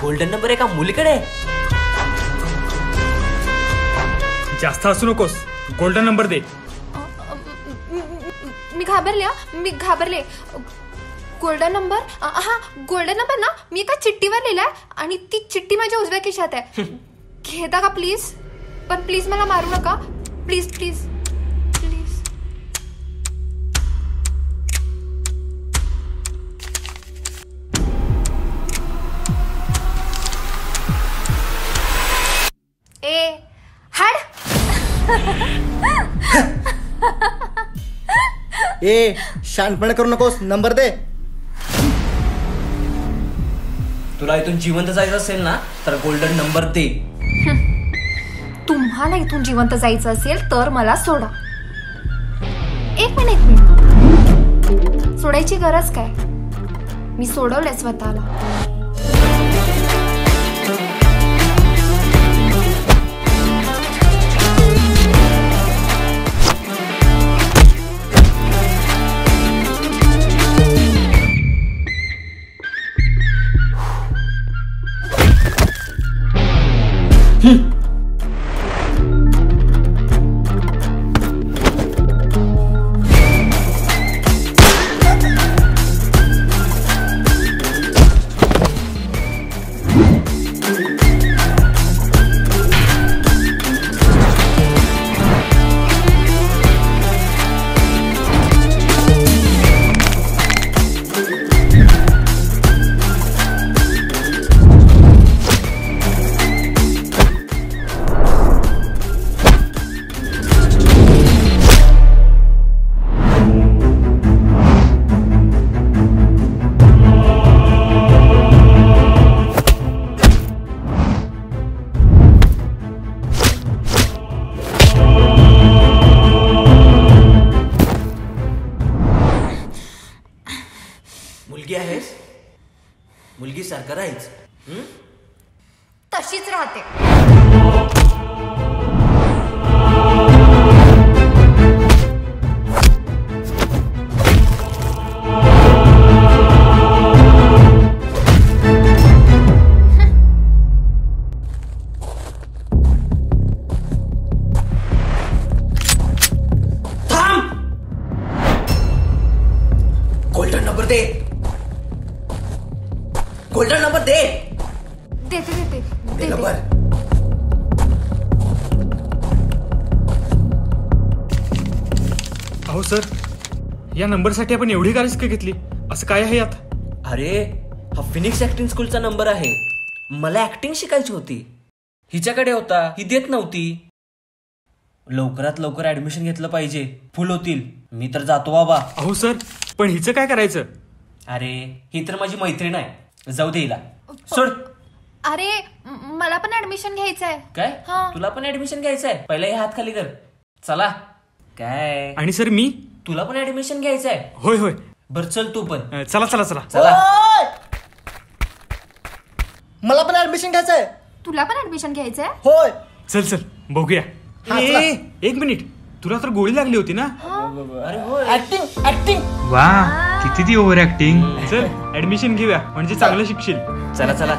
Golden number एका मुलीकडे. जास्त हसू नकोस. गोल्डन नंबर दे. मी घाबरले. Golden number? हा गोल्डन नंबर ना, मी एका चिठ्ठीवर लिहिलाय आणि ती चिठ्ठी माझ्या उजव्या खिशात आहे. घेता का प्लीज? पण प्लीज मला मारू नका. Please please please. ए हाड. ए शानपणा करू नकोस. नंबर दे. तुला इथून जिवंत जायचं असेल ना तर गोल्डन नंबर दे. तुम्हाला इथून जिवंत जायचं असेल तर मला सोडा. एक मिनिट. सोडायची गरज काय? मी सोडवलंय स्वतःला. मुलगी आहेस, मुलगी सारखं राहायच. तशीच राहते. थांब. गोल्डन नंबर दे. गोल्डन नंबर दे. देते नंबर. अहो सर, या नंबरसाठी आपण एवढी का रिस्क घेतली? असं काय आहे यात? अरे हा फिनिक्स ऍक्टिंग स्कूलचा नंबर आहे. मला ऍक्टिंग शिकायची होती. हिच्याकडे होता, ही देत नव्हती. लवकरात लवकर ऍडमिशन घेतलं पाहिजे. फुल होतील. मी तर जातो बाबा. अहो सर, पण हिचं काय करायचं? अरे ही तर माझी मैत्रीण आहे. जाऊ दे हिला. सोड. अरे मला पण ऍडमिशन घ्यायचंय. काय? हा. तुला पण ऍडमिशन घ्यायचंय? पहिला हे हात खाली कर. चला. काय? आणि सर मी? तुला पण ऍडमिशन घ्यायचंय? होय होय. बर चल तू पण. चला चला चला. चला. मला पण ऍडमिशन घ्यायचंय. तुला पण ऍडमिशन घ्यायचंय? होय. चल चल बघूया. एक मिनिट, तुला तर गोळी लागली होती ना? अरे होय. ऍक्टिंग. वा, किती ती ओव्हर ऍक्टिंग. चल ऍडमिशन घेऊया, म्हणजे चांगलं शिकशील. चला चला.